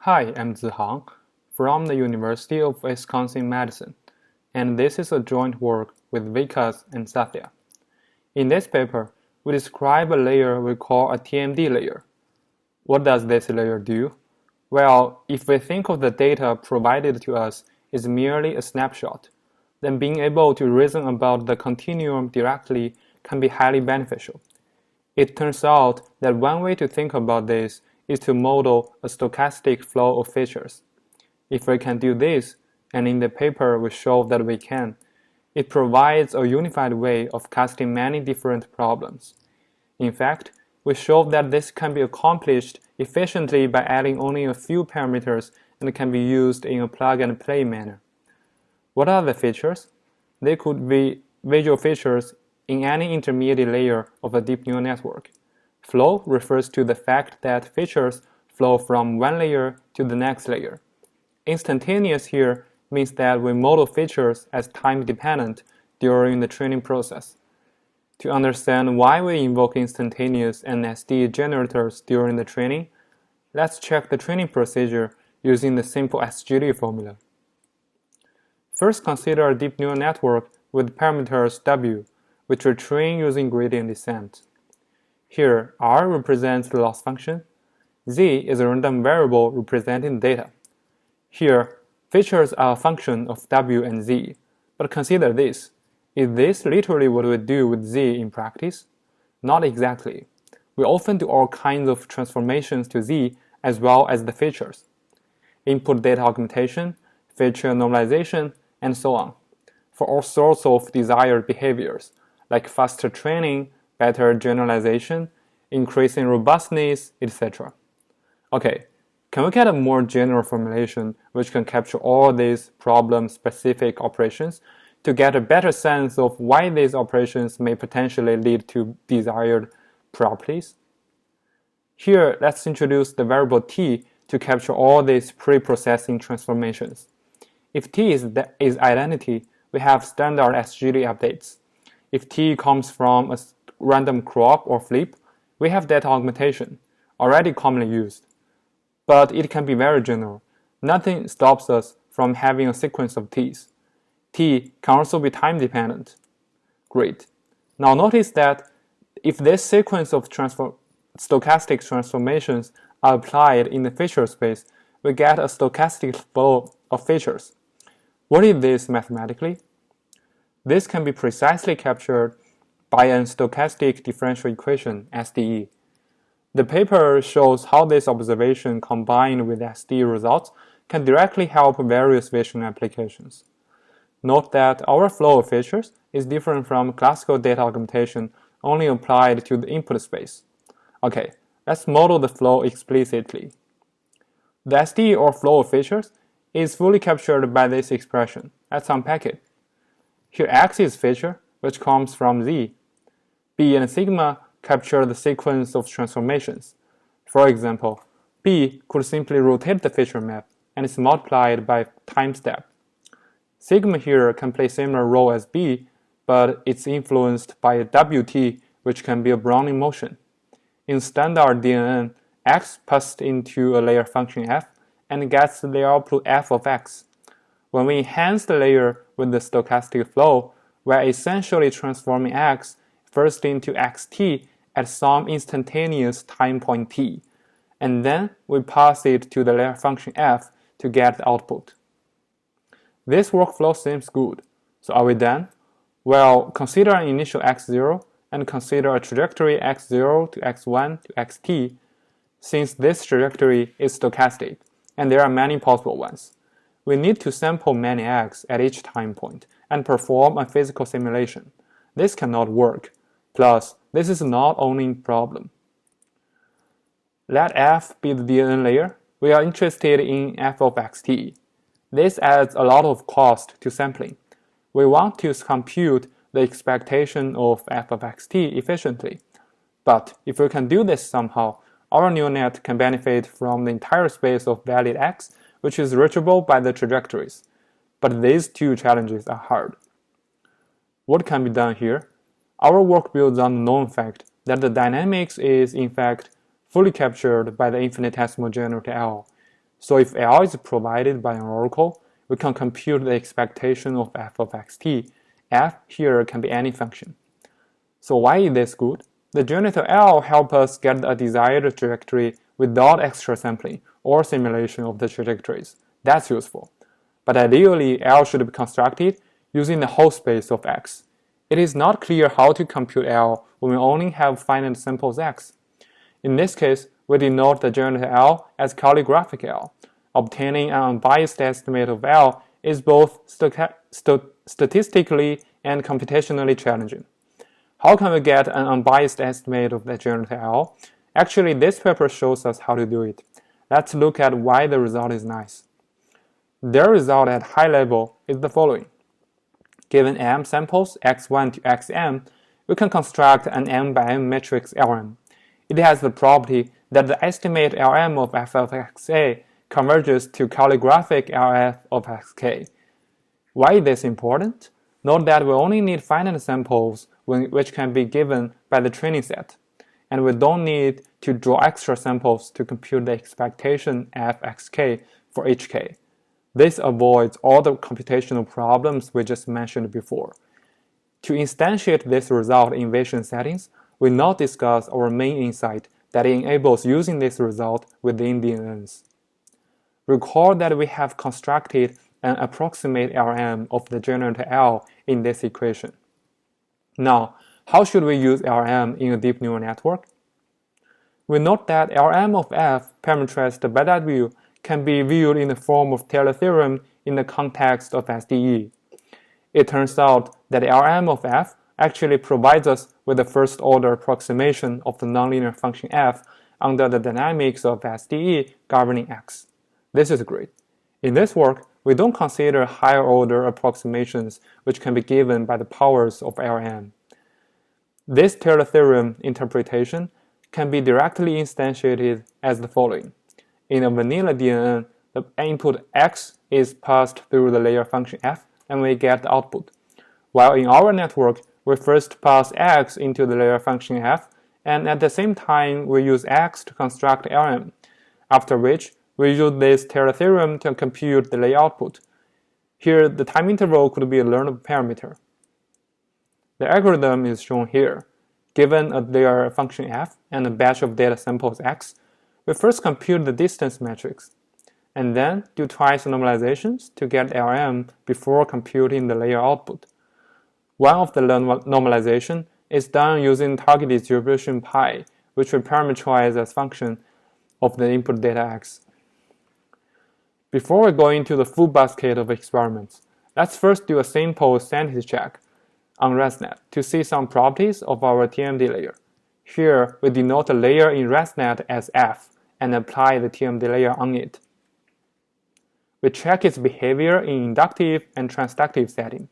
Hi, I'm Zihang from the University of Wisconsin-Madison, and this is a joint work with Vikas and Satya. In this paper, we describe a layer we call a TMD layer. What does this layer do? Well, if we think of the data provided to us as merely a snapshot, then being able to reason about the continuum directly can be highly beneficial. It turns out that one way to think about this is to model a stochastic flow of features. If we can do this, and in the paper we show that we can, it provides a unified way of casting many different problems. In fact, we show that this can be accomplished efficiently by adding only a few parameters and can be used in a plug-and-play manner. What are the features? They could be visual features in any intermediate layer of a deep neural network. Flow refers to the fact that features flow from one layer to the next layer. Instantaneous here means that we model features as time-dependent during the training process. To understand why we invoke instantaneous and SDE generators during the training, let's check the training procedure using the simple SGD formula. First, consider a deep neural network with parameters W, which we train using gradient descent. Here, R represents the loss function. Z is a random variable representing data. Here, features are a function of W and Z. But consider this. Is this literally what we do with Z in practice? Not exactly. We often do all kinds of transformations to Z as well as the features. Input data augmentation, feature normalization, and so on, for all sorts of desired behaviors, like faster training, better generalization, increasing robustness, etc. Okay, can we get a more general formulation which can capture all these problem-specific operations to get a better sense of why these operations may potentially lead to desired properties? Here, let's introduce the variable t to capture all these pre-processing transformations. If t is identity, we have standard SGD updates. If t comes from a random crop or flip, we have data augmentation, already commonly used. But it can be very general. Nothing stops us from having a sequence of t's. T can also be time-dependent. Great. Now notice that if this sequence of stochastic transformations are applied in the feature space, we get a stochastic flow of features. What is this mathematically? This can be precisely captured by a stochastic differential equation, SDE. The paper shows how this observation combined with SDE results can directly help various vision applications. Note that our flow of features is different from classical data augmentation only applied to the input space. Okay, let's model the flow explicitly. The SDE or flow of features is fully captured by this expression. Let's unpack it. Here X is feature, which comes from Z. B and sigma capture the sequence of transformations. For example, B could simply rotate the feature map and is multiplied by time step. Sigma here can play similar role as B, but it's influenced by WT, which can be a Brownian motion. In standard DNN, X passed into a layer function F and gets the output F of X. When we enhance the layer with the stochastic flow, we're essentially transforming X first into xt at some instantaneous time point t, and then we pass it to the layer function f to get the output. This workflow seems good. So are we done? Well, consider an initial x0 and consider a trajectory x0 to x1 to xt, since this trajectory is stochastic, and there are many possible ones. We need to sample many x at each time point and perform a physical simulation. This cannot work. Plus, this is not only a problem. Let f be the DNN layer. We are interested in f of xt. This adds a lot of cost to sampling. We want to compute the expectation of f of xt efficiently. But if we can do this somehow, our neural net can benefit from the entire space of valid x, which is reachable by the trajectories. But these two challenges are hard. What can be done here? Our work builds on the known fact that the dynamics is, in fact, fully captured by the infinitesimal generator L. So if L is provided by an oracle, we can compute the expectation of f of xt. F here can be any function. So why is this good? The generator L helps us get a desired trajectory without extra sampling or simulation of the trajectories. That's useful. But ideally, L should be constructed using the whole space of X. It is not clear how to compute L when we only have finite samples X. In this case, we denote the generator L as calligraphic L. Obtaining an unbiased estimate of L is both statistically and computationally challenging. How can we get an unbiased estimate of the generator L? Actually, this paper shows us how to do it. Let's look at why the result is nice. Their result at high level is the following. Given m samples x1 to xm, we can construct an m by m matrix Lm. It has the property that the estimate Lm of f of xa converges to calligraphic Lf of xk. Why is this important? Note that we only need finite samples which can be given by the training set, and we don't need to draw extra samples to compute the expectation fxk for each k. This avoids all the computational problems we just mentioned before. To instantiate this result in Vision settings, we now discuss our main insight that enables using this result within DNNs. Recall that we have constructed an approximate Lm of the generator L in this equation. Now, how should we use Lm in a deep neural network? We note that Lm of f parameterized by that view can be viewed in the form of Taylor theorem in the context of SDE. It turns out that Lm of f actually provides us with the first-order approximation of the nonlinear function f under the dynamics of SDE governing x. This is great. In this work, we don't consider higher-order approximations which can be given by the powers of Lm. This Taylor theorem interpretation can be directly instantiated as the following. In a vanilla DNN, the input x is passed through the layer function f, and we get the output. While in our network, we first pass x into the layer function f, and at the same time, we use x to construct Lm, after which we use this Taylor theorem to compute the layer output. Here, the time interval could be a learnable parameter. The algorithm is shown here. Given a layer function f and a batch of data samples x, we first compute the distance matrix, and then do twice normalizations to get Lm before computing the layer output. One of the normalization is done using target distribution pi, which we parameterize as function of the input data x. Before we go into the full basket of experiments, let's first do a simple sanity check on Resnet to see some properties of our TMDlayer. Here, we denote a layer in Resnet as f and apply the TMDlayer on it. We check its behavior in inductive and transductive setting.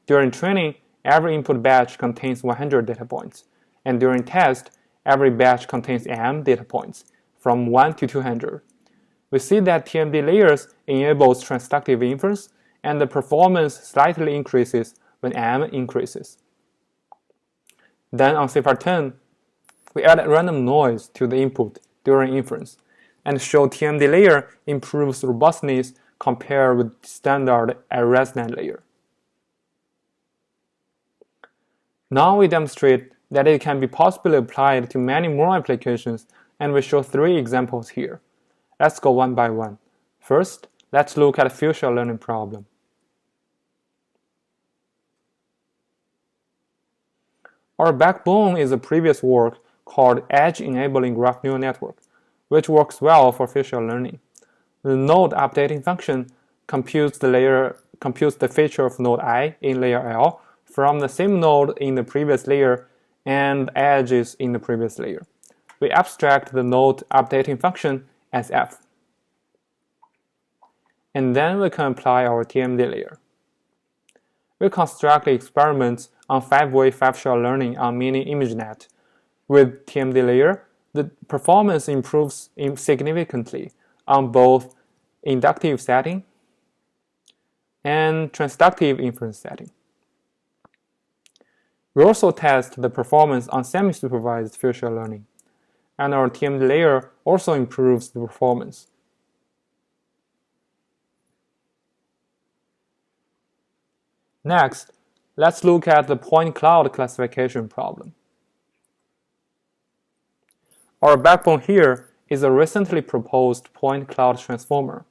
During training, every input batch contains 100 data points, and during test, every batch contains m data points, from 1 to 200. We see that TMDlayers enables transductive inference, and the performance slightly increases when m increases. Then on CIFAR10, we add random noise to the input during inference, and show TMDlayer improves robustness compared with standard Resnet layer. Now we demonstrate that it can be possibly applied to many more applications, and we show 3 examples here. Let's go one by one. First, let's look at a future learning problem. Our backbone is a previous work called Edge-Enabling Graph Neural Network, which works well for feature learning. The node updating function computes the feature of node I in layer L from the same node in the previous layer and edges in the previous layer. We abstract the node updating function as f. And then we can apply our TMDlayer. We construct experiments on 5-way 5-shot learning on mini ImageNet. With TMDlayer, the performance improves significantly on both inductive setting and transductive inference setting. We also test the performance on semi-supervised feature learning, and our TMDlayer also improves the performance. Next, let's look at the point cloud classification problem. Our backbone here is a recently proposed point cloud transformer.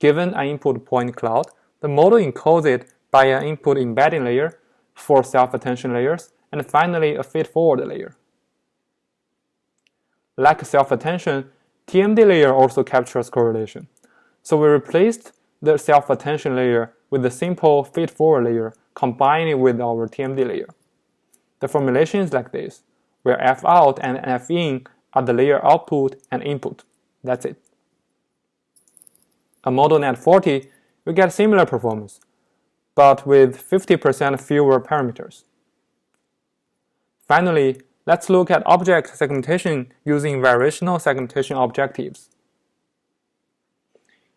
Given an input point cloud, the model encodes it by an input embedding layer, 4 self-attention layers, and finally a feed-forward layer. Like self-attention, TMDlayer also captures correlation. So we replaced the self-attention layer with the simple feed-forward layer combined with our TMDlayer. The formulation is like this, where F-out and F-in are the layer output and input. That's it. On ModelNet 40, we get similar performance, but with 50% fewer parameters. Finally, let's look at object segmentation using variational segmentation objectives.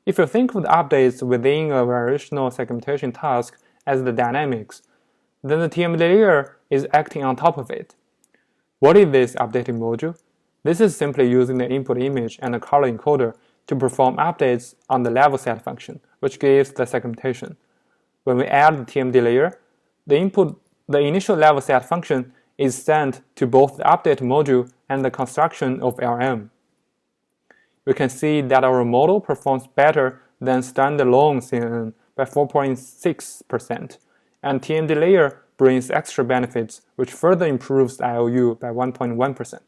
If you think of the updates within a variational segmentation task as the dynamics, then the TMDlayer is acting on top of it. What is this updating module? This is simply using the input image and the color encoder to perform updates on the level set function, which gives the segmentation. When we add the TMDlayer, the initial level set function is sent to both the update module and the construction of LM. We can see that our model performs better than standalone CNN by 4.6%, and TMDlayer brings extra benefits which further improves the IOU by 1.1%.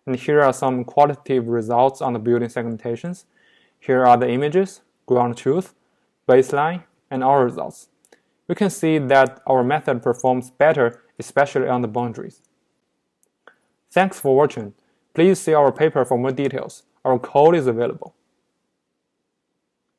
And here are some qualitative results on the building segmentations. Here are the images, ground truth, baseline, and our results. We can see that our method performs better, especially on the boundaries. Thanks for watching. Please see our paper for more details. Our code is available.